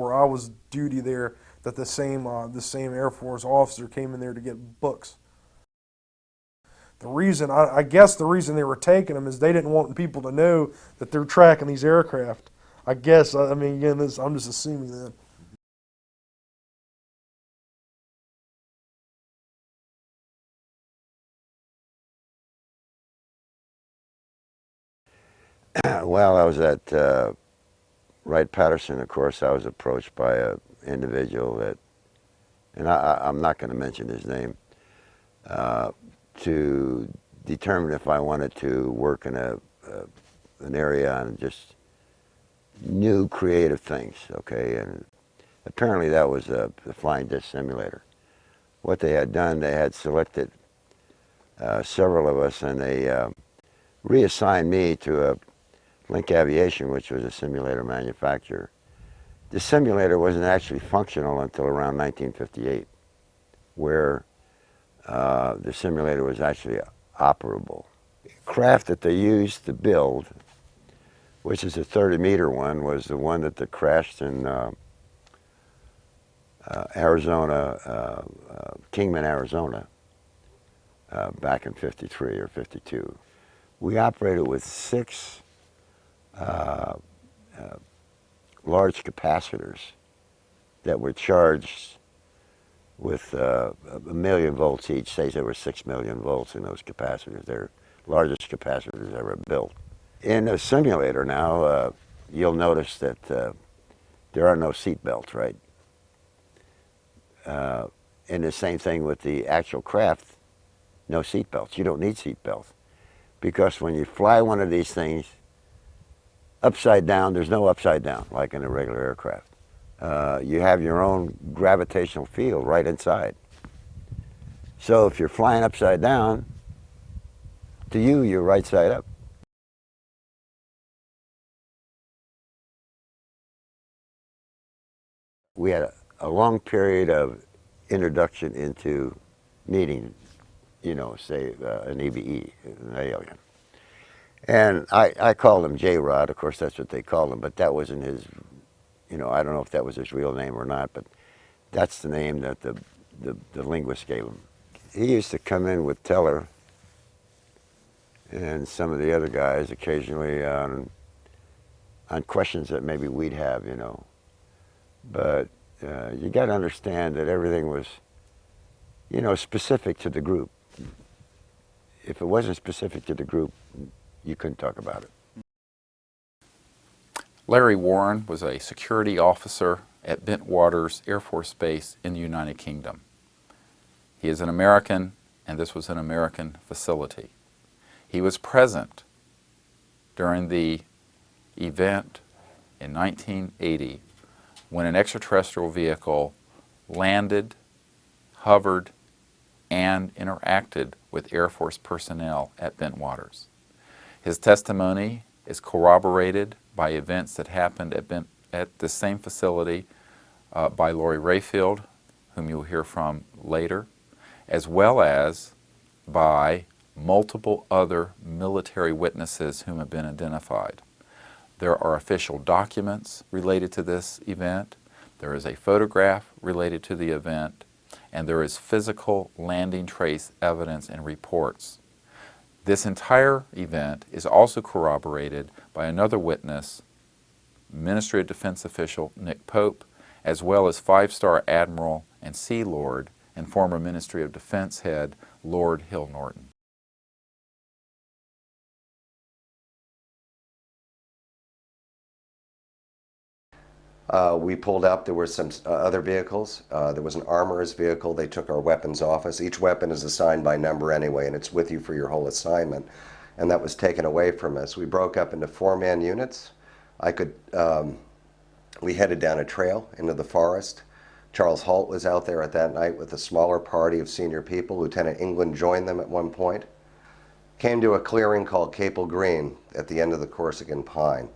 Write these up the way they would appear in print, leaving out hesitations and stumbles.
where I was duty there, that the same Air Force officer came in there to get books. I guess the reason they were taking them is they didn't want people to know that they're tracking these aircraft. I guess, I mean, again, I'm just assuming that. Well, I was at Wright-Patterson, of course. I was approached by an individual that, and I'm not going to mention his name, to determine if I wanted to work in an area on just new creative things, okay? And apparently that was the flying disc simulator. What they had done, they had selected several of us, and they reassigned me to Link Aviation, which was a simulator manufacturer. The simulator wasn't actually functional until around 1958, where the simulator was actually operable. Craft that they used to build, which is a 30-meter one, was the one that crashed in Arizona, Kingman, Arizona, back in 53 or 52. We operated with 6 large capacitors that were charged with 1,000,000 volts each. Say there were 6,000,000 volts in those capacitors. They're largest capacitors ever built. In a simulator now, you'll notice that there are no seat belts, right? And the same thing with the actual craft, no seat belts. You don't need seat belts, because when you fly one of these things upside down, there's no upside down like in a regular aircraft. You have your own gravitational field right inside. So if you're flying upside down, to you, you're right side up. We had a long period of introduction into meeting, you know, say an EVE, an alien. And I called him J-Rod. Of course, that's what they called him, but that wasn't his, you know, I don't know if that was his real name or not, but that's the name that the linguist gave him. He used to come in with Teller and some of the other guys occasionally on questions that maybe we'd have, you know. But you got to understand that everything was, you know, specific to the group. If it wasn't specific to the group, you couldn't talk about it. Larry Warren was a security officer at Bentwaters Air Force Base in the United Kingdom. He is an American, and this was an American facility. He was present during the event in 1980 when an extraterrestrial vehicle landed, hovered, and interacted with Air Force personnel at Bentwaters. His testimony is corroborated by events that happened at the same facility by Lori Rayfield, whom you'll hear from later, as well as by multiple other military witnesses whom have been identified. There are official documents related to this event, there is a photograph related to the event, and there is physical landing trace evidence and reports. This entire event is also corroborated by another witness, Ministry of Defense official Nick Pope, as well as 5-star Admiral and Sea Lord and former Ministry of Defense head Lord Hill Norton. We pulled up, there were some other vehicles. There was an armorer's vehicle. They took our weapons off us. Each weapon is assigned by number anyway, and it's with you for your whole assignment. And that was taken away from us. We broke up into 4-man units. We headed down a trail into the forest. Charles Halt was out there at that night with a smaller party of senior people. Lieutenant England joined them at one point. Came to a clearing called Capel Green at the end of the Corsican Pine.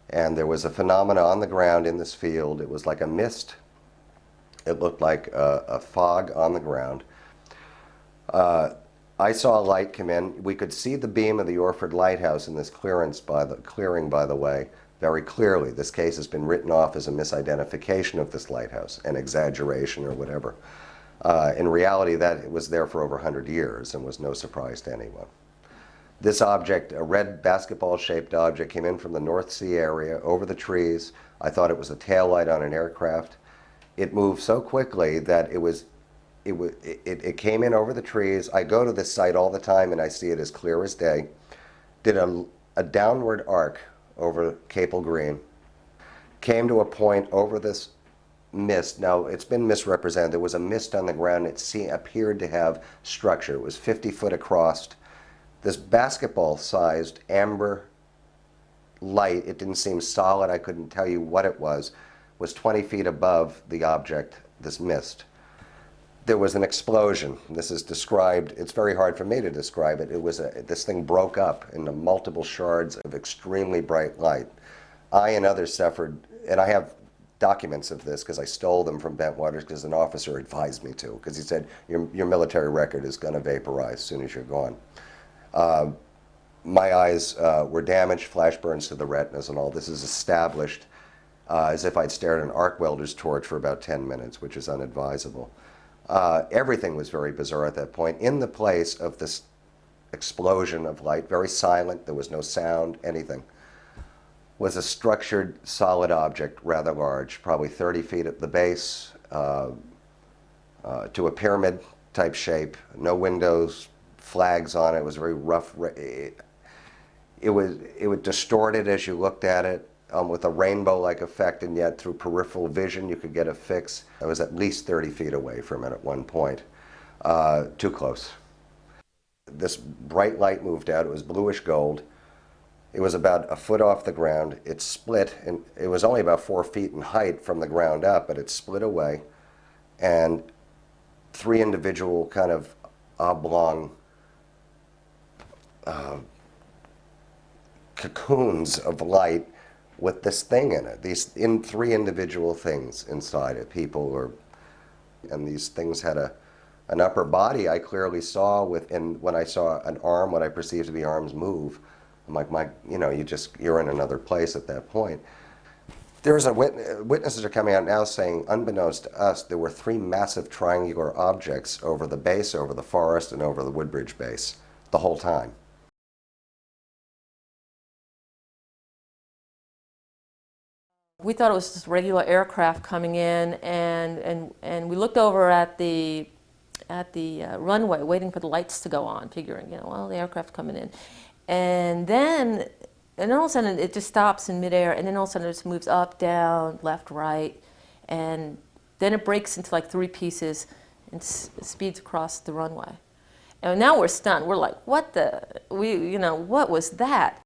And there was a phenomena on the ground in this field. It was like a mist. It looked like a fog on the ground. I saw a light come in. We could see the beam of the Orford Lighthouse in this clearing, by the way. very clearly. This case has been written off as a misidentification of this lighthouse, an exaggeration or whatever. In reality, that was there for over 100 years and was no surprise to anyone. This object, a red basketball-shaped object, came in from the North Sea area over the trees. I thought it was a taillight on an aircraft. It moved so quickly that it came in over the trees. I go to this site all the time and I see it as clear as day. Did a downward arc over Capel Green, came to a point over this mist. Now, it's been misrepresented. There was a mist on the ground. It appeared to have structure. It was 50 foot across. This basketball-sized amber light, it didn't seem solid, I couldn't tell you what it was 20 feet above the object, this mist. There was an explosion. This is described, it's very hard for me to describe it. This thing broke up into multiple shards of extremely bright light. I and others suffered, and I have documents of this because I stole them from Bentwaters because an officer advised me to, because he said, your military record is going to vaporize as soon as you're gone. My eyes were damaged, flash burns to the retinas and all. This is established as if I'd stared at an arc welder's torch for about 10 minutes, which is unadvisable. Everything was very bizarre at that point. In the place of this explosion of light, very silent, there was no sound, anything, was a structured, solid object, rather large, probably 30 feet at the base, to a pyramid-type shape, no windows, flags on it. It was very rough. It was distorted as you looked at it, with a rainbow-like effect, and yet through peripheral vision you could get a fix. I was at least 30 feet away from it at one point. Too close. This bright light moved out. It was bluish gold. It was about a foot off the ground. It split, and it was only about 4 feet in height from the ground up, but it split away, and 3 individual kind of oblong cocoons of light with this thing in it. These 3 individual things inside it, and these things had an upper body I clearly saw and when I saw an arm, what I perceived to be arms move, I'm like, you're in another place at that point. There's witnesses are coming out now saying, unbeknownst to us, there were 3 massive triangular objects over the base, over the forest, and over the Woodbridge base the whole time. We thought it was just regular aircraft coming in, and we looked over at the runway, waiting for the lights to go on, figuring, well, the aircraft coming in, and then all of a sudden it just stops in midair, and then all of a sudden it just moves up, down, left, right, and then it breaks into like 3 pieces and speeds across the runway. And now we're stunned. We're like, what was that?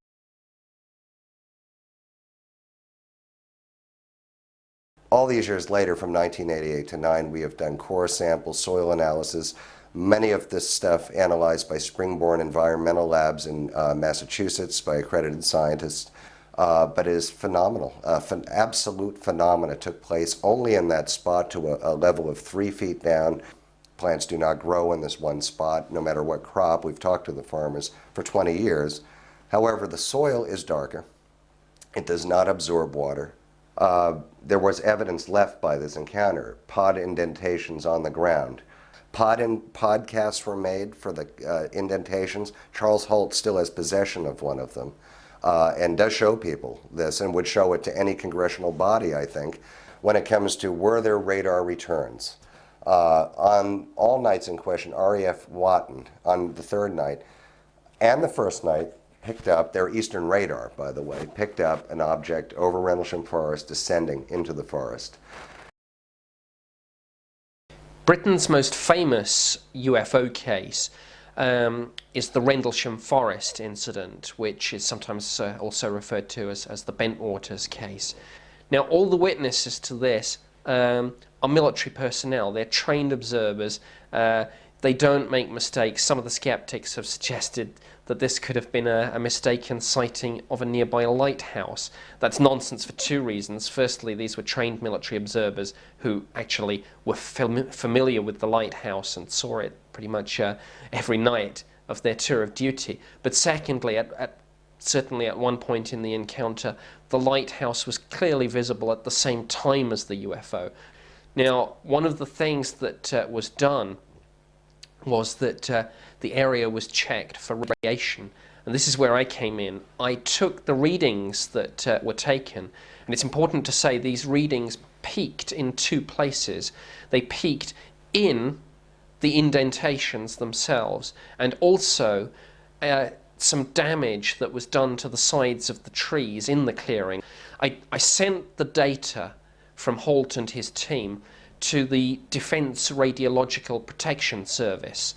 All these years later, from 1988 to 9, we have done core samples, soil analysis, many of this stuff analyzed by Springborn Environmental Labs in Massachusetts by accredited scientists, but it is phenomenal. Absolute phenomena took place only in that spot to a level of 3 feet down. Plants do not grow in this one spot, no matter what crop. We've talked to the farmers for 20 years. However, the soil is darker. It does not absorb water. There was evidence left by this encounter, pod indentations on the ground. Podcasts were made for the indentations. Charles Holt still has possession of one of them and does show people this, and would show it to any congressional body, I think, when it comes to were there radar returns. On all nights in question, RAF Watton on the 3rd night and the 1st night picked up, their eastern radar, by the way, picked up an object over Rendlesham Forest descending into the forest. Britain's most famous UFO case is the Rendlesham Forest incident, which is sometimes also referred to as the Bentwaters case. Now, all the witnesses to this are military personnel. They're trained observers. They don't make mistakes. Some of the skeptics have suggested that this could have been a mistaken sighting of a nearby lighthouse. That's nonsense for 2 reasons. Firstly, these were trained military observers who actually were familiar with the lighthouse and saw it pretty much every night of their tour of duty. But secondly, at certainly at one point in the encounter, the lighthouse was clearly visible at the same time as the UFO. Now, one of the things that was done was that the area was checked for radiation, and this is where I came in. I took the readings that were taken, and it's important to say these readings peaked in two places. They peaked in the indentations themselves, and also some damage that was done to the sides of the trees in the clearing. I sent the data from Holt and his team to the Defence Radiological Protection Service,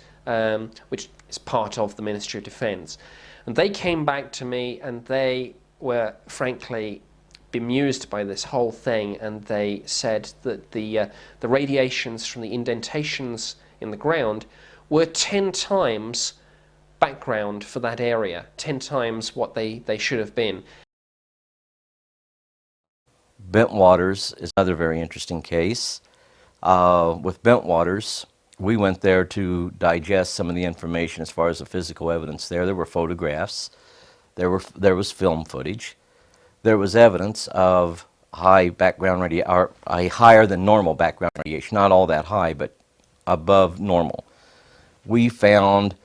which is part of the Ministry of Defence. And they came back to me and they were frankly bemused by this whole thing, and they said that the radiations from the indentations in the ground were 10 times background for that area, 10 times what they should have been. Bentwaters is another very interesting case. With Bentwaters, we went there to digest some of the information as far as the physical evidence there. There were photographs, there was film footage, there was evidence of high background radiation, or a higher than normal background radiation, not all that high, but above normal. We found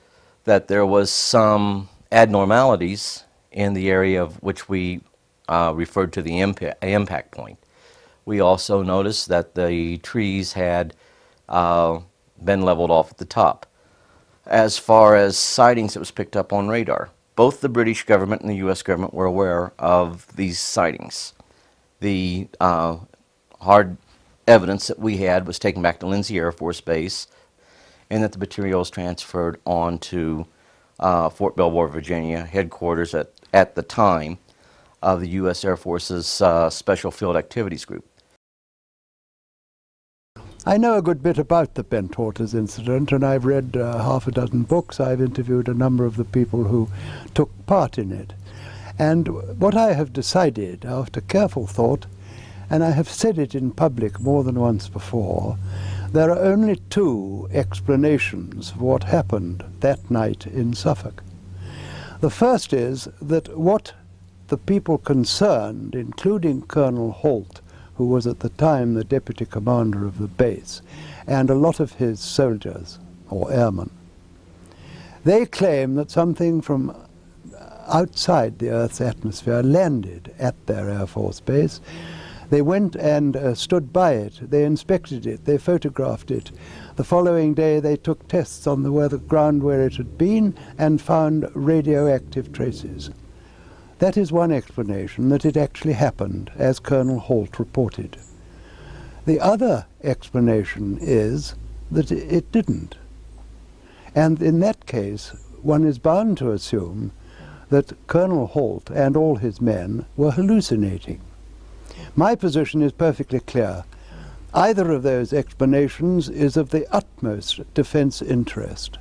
that there was some abnormalities in the area of which we referred to the impact point. We also noticed that the trees had been leveled off at the top. As far as sightings, it was picked up on radar. Both the British government and the U.S. government were aware of these sightings. The hard evidence that we had was taken back to Lindsay Air Force Base, and that the materials transferred on to Fort Belvoir, Virginia, headquarters at the time of the U.S. Air Force's Special Field Activities Group. I know a good bit about the Bentwaters incident, and I've read half a dozen books. I've interviewed a number of the people who took part in it. And what I have decided, after careful thought, and I have said it in public more than once before, there are only two explanations for what happened that night in Suffolk. The first is that what the people concerned, including Colonel Holt, who was at the time the deputy commander of the base, and a lot of his soldiers, or airmen, they claim that something from outside the Earth's atmosphere landed at their Air Force base. They went and stood by it, they inspected it, they photographed it. The following day they took tests on the ground where it had been and found radioactive traces. That is one explanation, that it actually happened, as Colonel Holt reported. The other explanation is that it didn't. And in that case, one is bound to assume that Colonel Holt and all his men were hallucinating. My position is perfectly clear. Either of those explanations is of the utmost defense interest.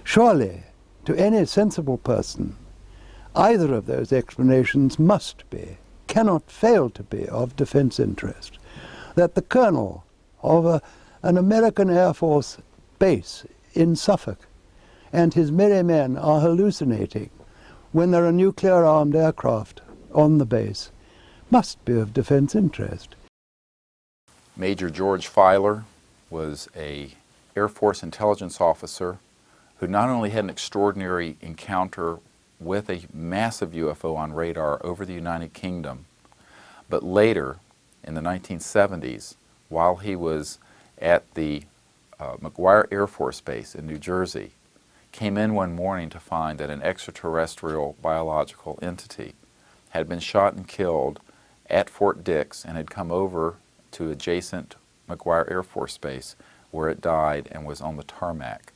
Surely, to any sensible person, either of those explanations must be, cannot fail to be, of defense interest. That the colonel of an American Air Force base in Suffolk and his merry men are hallucinating when there are nuclear-armed aircraft on the base must be of defense interest. Major George Filer was an Air Force intelligence officer who not only had an extraordinary encounter with a massive UFO on radar over the United Kingdom, but later, in the 1970s, while he was at the McGuire Air Force Base in New Jersey, came in one morning to find that an extraterrestrial biological entity had been shot and killed at Fort Dix and had come over to adjacent McGuire Air Force Base, where it died and was on the tarmac.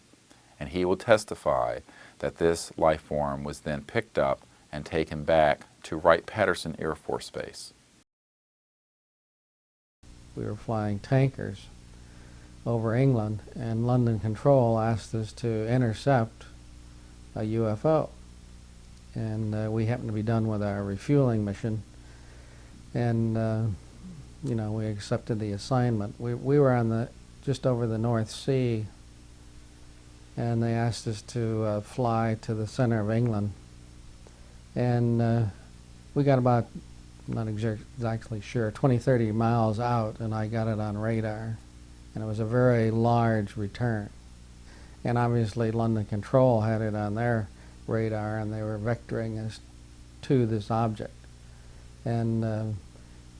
And he will testify that this life form was then picked up and taken back to Wright-Patterson Air Force Base. We were flying tankers over England, and London Control asked us to intercept a UFO. And we happened to be done with our refueling mission, and you know, we accepted the assignment. We were on just over the North Sea, and they asked us to fly to the center of England And we got about, I'm not exactly sure, 20, 30 miles out, and I got it on radar. And it was a very large return. And obviously London Control had it on their radar, and they were vectoring us to this object. And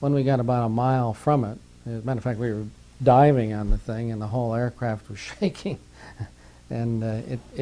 when we got about a mile from it, as a matter of fact, we were diving on the thing, and the whole aircraft was shaking. And it